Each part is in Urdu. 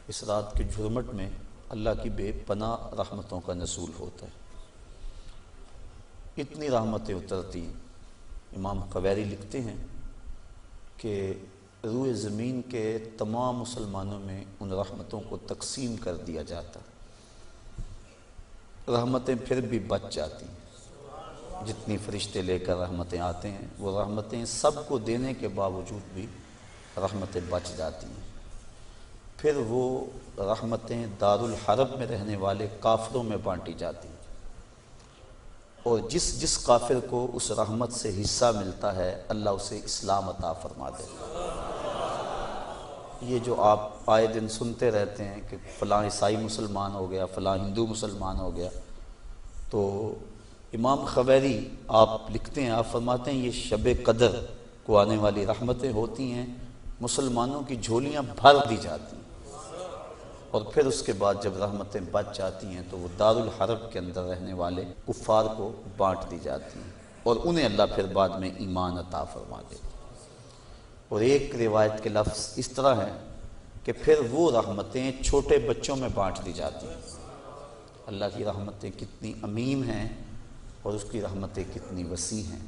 اس رات کے جھرمٹ میں اللہ کی بے پناہ رحمتوں کا نزول ہوتا ہے۔ اتنی رحمتیں اترتی ہیں، امام قویری لکھتے ہیں کہ روئے زمین کے تمام مسلمانوں میں ان رحمتوں کو تقسیم کر دیا جاتا، رحمتیں پھر بھی بچ جاتی ہیں۔ جتنی فرشتے لے کر رحمتیں آتے ہیں، وہ رحمتیں سب کو دینے کے باوجود بھی رحمتیں بچ جاتی ہیں۔ پھر وہ رحمتیں دارالحرب میں رہنے والے کافروں میں بانٹی جاتی ہیں، اور جس کافر کو اس رحمت سے حصہ ملتا ہے اللہ اسے اسلام عطا فرما دے۔ یہ جو آپ آئے دن سنتے رہتے ہیں کہ فلاں عیسائی مسلمان ہو گیا، فلاں ہندو مسلمان ہو گیا، تو امام قویری آپ لکھتے ہیں، آپ فرماتے ہیں یہ شب قدر کو آنے والی رحمتیں ہوتی ہیں، مسلمانوں کی جھولیاں بھر دی جاتی ہیں، اور پھر اس کے بعد جب رحمتیں بچ جاتی ہیں تو وہ دارالحرب کے اندر رہنے والے کفار کو بانٹ دی جاتی ہیں، اور انہیں اللہ پھر بعد میں ایمان عطا فرما دیتا۔ اور ایک روایت کے لفظ اس طرح ہے کہ پھر وہ رحمتیں چھوٹے بچوں میں بانٹ دی جاتی ہیں۔ اللہ کی رحمتیں کتنی عمیم ہیں اور اس کی رحمتیں کتنی وسیع ہیں۔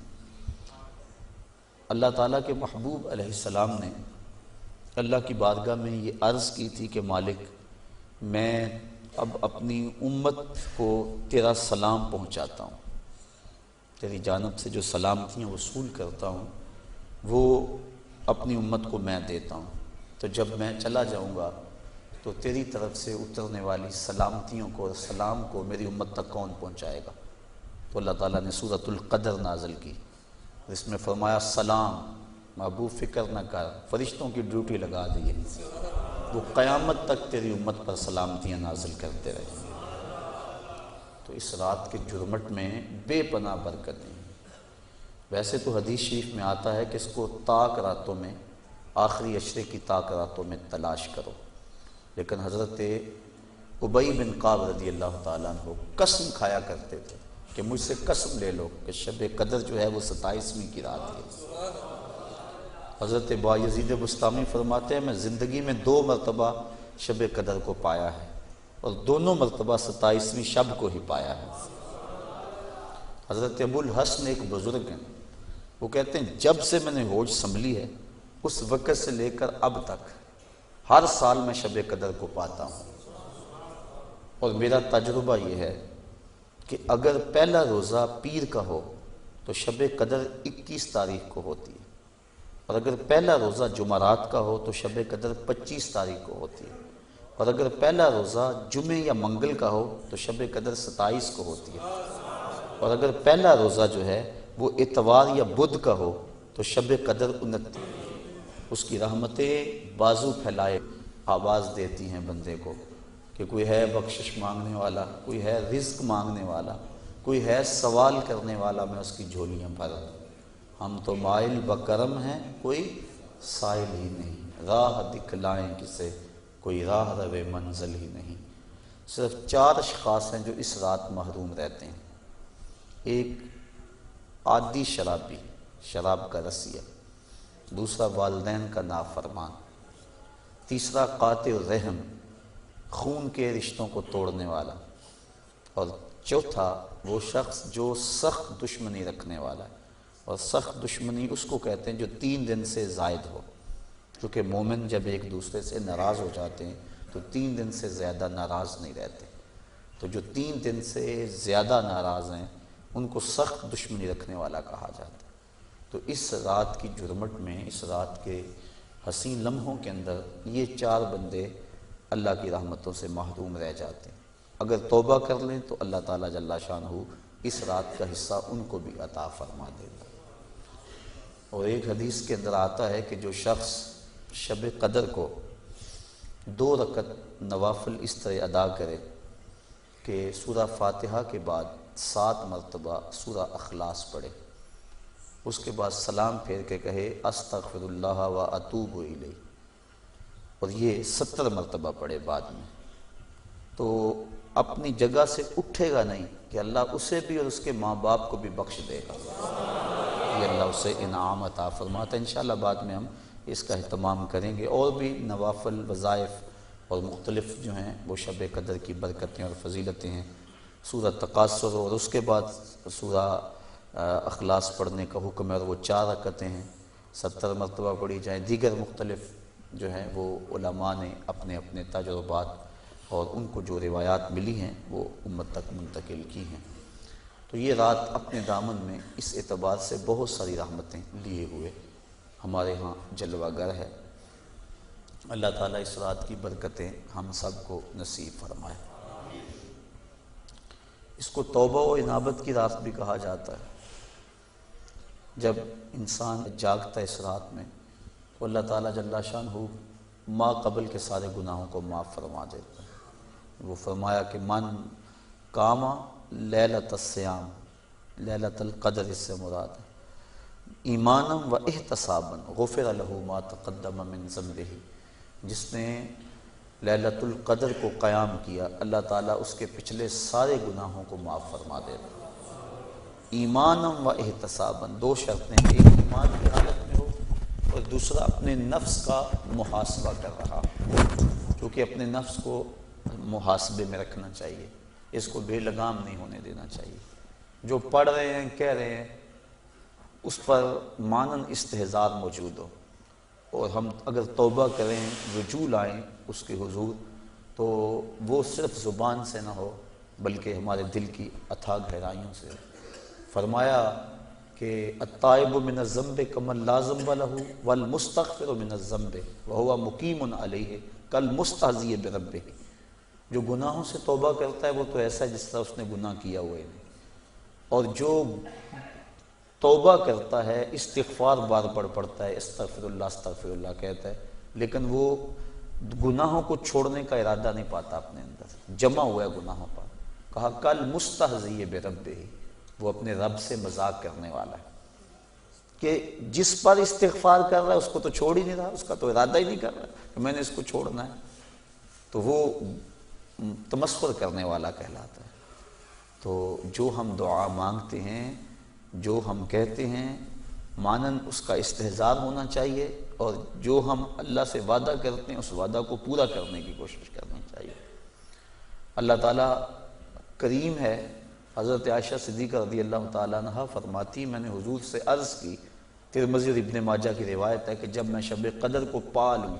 اللہ تعالیٰ کے محبوب علیہ السلام نے اللہ کی بارگاہ میں یہ عرض کی تھی کہ مالک، میں اب اپنی امت کو تیرا سلام پہنچاتا ہوں، تیری جانب سے جو سلامتیاں وصول کرتا ہوں وہ اپنی امت کو میں دیتا ہوں، تو جب میں چلا جاؤں گا تو تیری طرف سے اترنے والی سلامتیوں کو اور سلام کو میری امت تک کون پہنچائے گا؟ تو اللہ تعالیٰ نے سورۃ القدر نازل کی، اس میں فرمایا سلام محبوب فکر نہ کر، فرشتوں کی ڈیوٹی لگا دی، وہ قیامت تک تیری امت پر سلامتیاں نازل کرتے رہے۔ تو اس رات کے جرمٹ میں بے پناہ برکتیں ہیں۔ ویسے تو حدیث شریف میں آتا ہے کہ اس کو طاق راتوں میں، آخری عشرے کی طاق راتوں میں تلاش کرو، لیکن حضرت ابی بن کعب رضی اللہ تعالیٰ عنہ قسم کھایا کرتے تھے کہ مجھ سے قسم لے لو کہ شب قدر جو ہے وہ 27ویں کی رات ہے۔ حضرت بایزید بسطامی فرماتے ہیں میں زندگی میں 2 مرتبہ شب قدر کو پایا ہے، اور دونوں مرتبہ 27ویں شب کو ہی پایا ہے۔ حضرت ابو الحسن ایک بزرگ ہیں، وہ کہتے ہیں جب سے میں نے ہوش سنبھلی ہے اس وقت سے لے کر اب تک ہر سال میں شب قدر کو پاتا ہوں، اور میرا تجربہ یہ ہے کہ اگر پہلا روزہ پیر کا ہو تو شب قدر 21 تاریخ کو ہوتی ہے، اور اگر پہلا روزہ جمعرات کا ہو تو شب قدر 25 تاریخ کو ہوتی ہے، اور اگر پہلا روزہ جمعے یا منگل کا ہو تو شب قدر 27 کو ہوتی ہے، اور اگر پہلا روزہ جو ہے وہ اتوار یا بدھ کا ہو تو شب قدر 29۔ اس کی رحمتیں بازو پھیلائے آواز دیتی ہیں بندے کو کہ کوئی ہے بخشش مانگنے والا، کوئی ہے رزق مانگنے والا، کوئی ہے سوال کرنے والا، میں اس کی جھولیاں بھر دوں۔ ہم تو مائل بکرم ہیں، کوئی سائل ہی نہیں، راہ دکھلائیں کسے، کوئی راہ روے منزل ہی نہیں۔ صرف 4 اشخاص ہیں جو اس رات محروم رہتے ہیں۔ ایک عادی شرابی، شراب کا رسیہ، دوسرا والدین کا نافرمان، تیسرا قاطع الرحم، خون کے رشتوں کو توڑنے والا، اور چوتھا وہ شخص جو سخت دشمنی رکھنے والا ہے، اور سخت دشمنی اس کو کہتے ہیں جو 3 دن سے زائد ہو، کیونکہ مومن جب ایک دوسرے سے ناراض ہو جاتے ہیں تو 3 دن سے زیادہ ناراض نہیں رہتے، تو جو 3 دن سے زیادہ ناراض ہیں ان کو سخت دشمنی رکھنے والا کہا جاتا ہے۔ تو اس رات کی جرمٹ میں، اس رات کے حسین لمحوں کے اندر یہ 4 بندے اللہ کی رحمتوں سے محروم رہ جاتے ہیں۔ اگر توبہ کر لیں تو اللہ تعالیٰ جل شانہ اس رات کا حصہ ان کو بھی عطا فرما دیتا۔ اور ایک حدیث کے اندر آتا ہے کہ جو شخص شب قدر کو 2 رکعت نوافل اس طرح ادا کرے کہ سورہ فاتحہ کے بعد 7 مرتبہ سورہ اخلاص پڑھے، اس کے بعد سلام پھیر کے کہے استغفر اللہ و اتوب الیہ، اور یہ 70 مرتبہ پڑھے بعد میں، تو اپنی جگہ سے اٹھے گا نہیں کہ اللہ اسے بھی اور اس کے ماں باپ کو بھی بخش دے گا، یہ اللہ اسے انعام عطا فرماتا ہے۔ انشاءاللہ بعد میں ہم اس کا اہتمام کریں گے، اور بھی نوافل وظائف اور مختلف جو ہیں وہ شب قدر کی برکتیں اور فضیلتیں ہیں۔ سورہ تکاثر اور اس کے بعد سورہ اخلاص پڑھنے کا حکم ہے، اور وہ 4 رکعتیں ہیں، 70 مرتبہ پڑھی جائیں۔ دیگر مختلف جو ہیں وہ علماء نے اپنے اپنے تجربات اور ان کو جو روایات ملی ہیں وہ امت تک منتقل کی ہیں۔ تو یہ رات اپنے دامن میں اس اعتبار سے بہت ساری رحمتیں لیے ہوئے ہمارے ہاں جلوہ گر ہے۔ اللہ تعالیٰ اس رات کی برکتیں ہم سب کو نصیب فرمائے۔ اس کو توبہ و انابت کی رات بھی کہا جاتا ہے۔ جب انسان جاگتا ہے اس رات میں تو اللہ تعالیٰ جل شانہ ما قبل کے سارے گناہوں کو معاف فرما دیتا ہے۔ وہ فرمایا کہ من قاما لیلۃ الصیام، لیلۃ القدر اس سے مراد ہے، ایمانا و احتسابا غفر لہ ما تقدم من ذنبہ، جس نے لیلۃ القدر کو قیام کیا اللہ تعالیٰ اس کے پچھلے سارے گناہوں کو معاف فرما دیتا ہے۔ ایمانا و احتسابا، 2 شرطیں، ایک ایمان کی حالت میں ہو اور دوسرا اپنے نفس کا محاسبہ کر رہا، کیونکہ اپنے نفس کو محاسبے میں رکھنا چاہیے، اس کو بے لگام نہیں ہونے دینا چاہیے۔ جو پڑھ رہے ہیں کہہ رہے ہیں اس پر مانن استحضار موجود ہو، اور ہم اگر توبہ کریں، رجوع لائیں اس کے حضور، تو وہ صرف زبان سے نہ ہو بلکہ ہمارے دل کی اتھاہ گہرائیوں سے۔ فرمایا کہ التائب من الذنب کمن لا ذنب لہ والمستغفر من الذنب وہو مقیم علیہ کالمستہزی بربہ، جو گناہوں سے توبہ کرتا ہے وہ تو ایسا ہے جس طرح اس نے گناہ کیا ہوا ہے، اور جو توبہ کرتا ہے استغفار بار بار پڑھتا ہے، استغفر اللہ کہتا ہے، لیکن وہ گناہوں کو چھوڑنے کا ارادہ نہیں پاتا اپنے اندر، جمع ہوا ہے گناہوں پر۔ کہا کل مستہزی بربہ، وہ اپنے رب سے مذاق کرنے والا ہے کہ جس پر استغفار کر رہا ہے اس کو تو چھوڑ ہی نہیں رہا، اس کا تو ارادہ ہی نہیں کر رہا کہ میں نے اس کو چھوڑنا ہے، تو وہ تمسخر کرنے والا کہلاتا ہے۔ تو جو ہم دعا مانگتے ہیں، جو ہم کہتے ہیں، مانن اس کا استحضار ہونا چاہیے، اور جو ہم اللہ سے وعدہ کرتے ہیں اس وعدہ کو پورا کرنے کی کوشش کرنی چاہیے۔ اللہ تعالیٰ کریم ہے۔ حضرت عائشہ صدیقہ رضی اللہ تعالیٰ عنہ فرماتی، میں نے حضور سے عرض کی، ترمذی اور ابن ماجہ کی روایت ہے کہ جب میں شب قدر کو پا لوں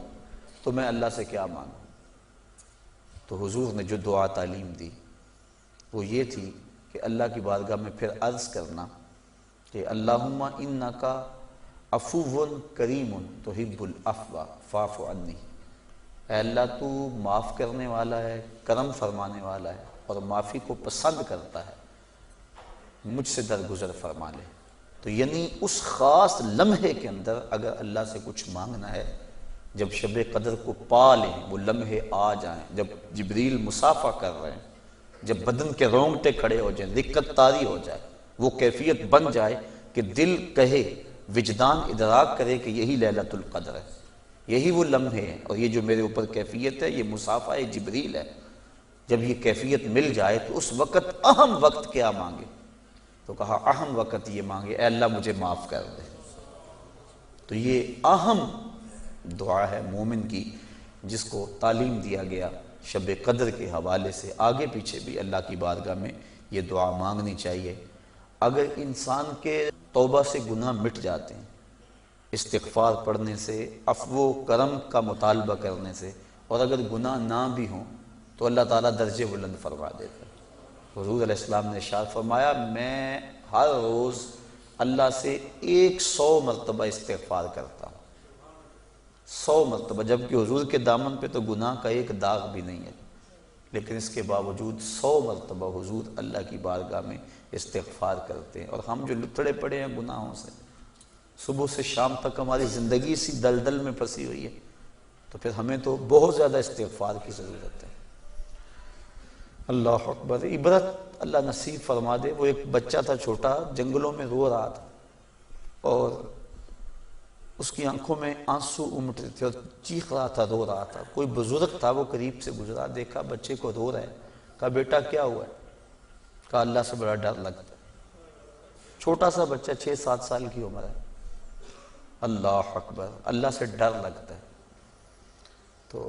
تو میں اللہ سے کیا مانگوں؟ تو حضور نے جو دعا تعلیم دی وہ یہ تھی کہ اللہ کی بارگاہ میں پھر عرض کرنا کہ اللہم انکا عفو کریم تحب العفو فاعف عنی، اے اللہ تو معاف کرنے والا ہے، کرم فرمانے والا ہے اور معافی کو پسند کرتا ہے، مجھ سے درگزر فرما لے۔ تو یعنی اس خاص لمحے کے اندر اگر اللہ سے کچھ مانگنا ہے، جب شب قدر کو پا لیں، وہ لمحے آ جائیں، جب جبریل مصافحہ کر رہے ہیں، جب بدن کے رونگٹے کھڑے ہو جائیں، رقت طاری ہو جائے، وہ کیفیت بن جائے کہ دل کہے، وجدان ادراک کرے کہ یہی لیلۃ القدر ہے، یہی وہ لمحے ہیں، اور یہ جو میرے اوپر کیفیت ہے یہ مصافحہ جبریل ہے۔ جب یہ کیفیت مل جائے تو اس وقت اہم وقت کیا مانگے؟ تو کہا اہم وقت یہ مانگے اے اللہ مجھے معاف کر دے۔ تو یہ اہم دعا ہے مومن کی، جس کو تعلیم دیا گیا شب قدر کے حوالے سے۔ آگے پیچھے بھی اللہ کی بارگاہ میں یہ دعا مانگنی چاہیے۔ اگر انسان کے توبہ سے گناہ مٹ جاتے ہیں، استغفار پڑھنے سے، عفو و کرم کا مطالبہ کرنے سے، اور اگر گناہ نہ بھی ہوں تو اللہ تعالیٰ درجے بلند فرما دیتا ہے۔ حضور علیہ السلام نے ارشاد فرمایا، میں ہر روز اللہ سے 100 مرتبہ استغفار کرتا ہوں، 100 مرتبہ، جبکہ حضور کے دامن پہ تو گناہ کا ایک داغ بھی نہیں ہے، لیکن اس کے باوجود 100 مرتبہ حضور اللہ کی بارگاہ میں استغفار کرتے ہیں۔ اور ہم جو لتڑے پڑے ہیں گناہوں سے، صبح سے شام تک ہماری زندگی اسی دلدل میں پھنسی ہوئی ہے، تو پھر ہمیں تو بہت زیادہ استغفار کی ضرورت ہے۔ اللہ اکبر، عبرت اللہ نصیب فرما دے۔ وہ ایک بچہ تھا چھوٹا، جنگلوں میں رو رہا تھا، اور اس کی آنکھوں میں آنسو امٹ رہے تھے اور چیخ رہا تھا، رو رہا تھا۔ کوئی بزرگ تھا، وہ قریب سے گزرا، دیکھا بچے کو رو رہا ہے، کہا بیٹا کیا ہوا ہے؟ کہا اللہ سے بڑا ڈر لگتا ہے۔ چھوٹا سا بچہ 6-7 سال کی عمر ہے۔ اللہ اکبر، اللہ سے ڈر لگتا ہے۔ تو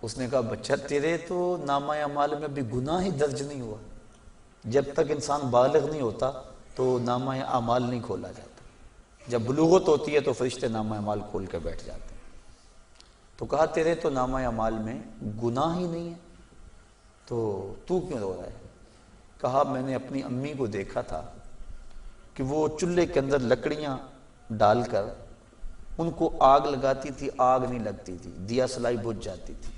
اس نے کہا بچہ تیرے تو نامہ اعمال میں ابھی گناہ ہی درج نہیں ہوا، جب تک انسان بالغ نہیں ہوتا تو نامہ اعمال نہیں کھولا جاتا، جب بلوغت ہوتی ہے تو فرشتے نامہ اعمال کھول کے بیٹھ جاتے ہیں۔ تو کہا تیرے تو نامہ اعمال میں گناہ ہی نہیں ہے، تو کیوں رو رہا ہے؟ کہا میں نے اپنی امی کو دیکھا تھا کہ وہ چولہے کے اندر لکڑیاں ڈال کر ان کو آگ لگاتی تھی، آگ نہیں لگتی تھی، دیا سلائی بجھ جاتی تھی۔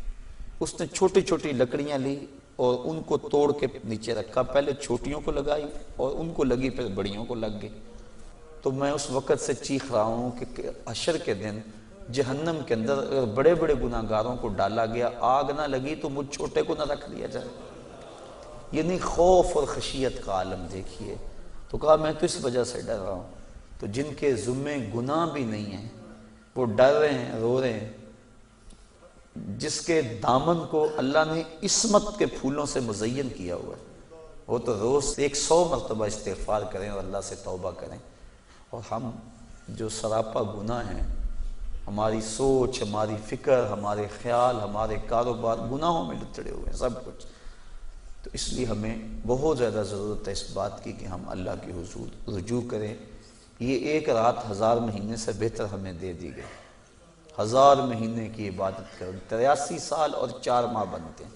اس نے چھوٹی چھوٹی لکڑیاں لی اور ان کو توڑ کے نیچے رکھا، پہلے چھوٹیوں کو لگائی اور ان کو لگی، پھر بڑیوں کو لگ گئی۔ تو میں اس وقت سے چیخ رہا ہوں کہ حشر کے دن جہنم کے اندر اگر بڑے بڑے گناہ گاروں کو ڈالا گیا، آگ نہ لگی تو مجھ چھوٹے کو نہ رکھ لیا جائے۔ یعنی خوف اور خشیت کا عالم دیکھیے۔ تو کہا میں تو اس وجہ سے ڈر رہا ہوں، تو جن کے ذمے گناہ بھی نہیں ہیں وہ ڈر رہے ہیں، رو رہے ہیں، جس کے دامن کو اللہ نے عصمت کے پھولوں سے مزین کیا ہوا ہے، وہ تو روز 100 مرتبہ استغفار کریں اور اللہ سے توبہ کریں۔ اور ہم جو سراپا گناہ ہیں، ہماری سوچ، ہماری فکر، ہمارے خیال، ہمارے کاروبار گناہوں میں لتڑے ہوئے ہیں سب کچھ۔ تو اس لیے ہمیں بہت زیادہ ضرورت ہے اس بات کی کہ ہم اللہ کے حضور رجوع کریں۔ یہ ایک رات 1000 مہینے سے بہتر ہمیں دے دی گئی۔ 1000 مہینے کی عبادت کریں، 83 سال اور 4 ماہ بنتے ہیں۔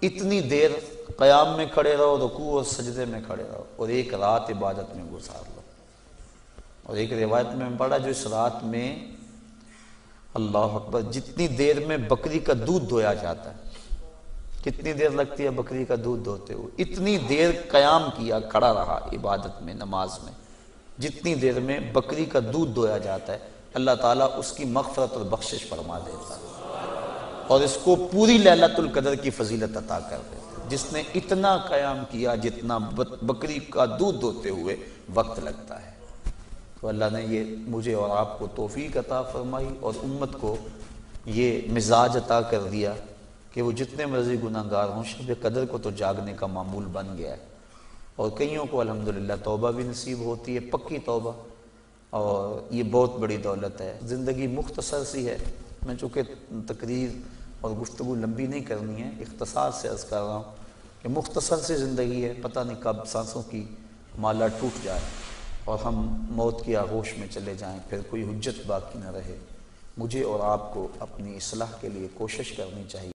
اتنی دیر قیام میں کھڑے رہو، رکوع اور سجدے میں کھڑے رہو، اور ایک رات عبادت میں گزار لو۔ اور ایک روایت میں پڑھا جو اس رات میں اللہ اکبر جتنی دیر میں بکری کا دودھ دھویا جاتا ہے، کتنی دیر لگتی ہے بکری کا دودھ دھوتے ہوئے، اتنی دیر قیام کیا، کھڑا رہا عبادت میں، نماز میں، جتنی دیر میں بکری کا دودھ دھویا جاتا ہے، اللہ تعالیٰ اس کی مغفرت اور بخشش فرما دیتا ہے اور اس کو پوری لیلۃ القدر کی فضیلت عطا کر دیتا ہے، جس نے اتنا قیام کیا جتنا بکری کا دودھ دھوتے ہوئے وقت لگتا ہے۔ تو اللہ نے یہ مجھے اور آپ کو توفیق عطا فرمائی اور امت کو یہ مزاج عطا کر دیا کہ وہ جتنے مرضی گناہ گار ہوں، شب قدر کو تو جاگنے کا معمول بن گیا ہے، اور کئیوں کو الحمدللہ توبہ بھی نصیب ہوتی ہے، پکی توبہ، اور یہ بہت بڑی دولت ہے۔ زندگی مختصر سی ہے، میں چونکہ تقریر اور گفتگو لمبی نہیں کرنی ہے، اختصار سے عرض کر رہا ہوں کہ مختصر سی زندگی ہے، پتہ نہیں کب سانسوں کی مالا ٹوٹ جائے اور ہم موت کی آغوش میں چلے جائیں، پھر کوئی حجت باقی نہ رہے۔ مجھے اور آپ کو اپنی اصلاح کے لیے کوشش کرنی چاہیے۔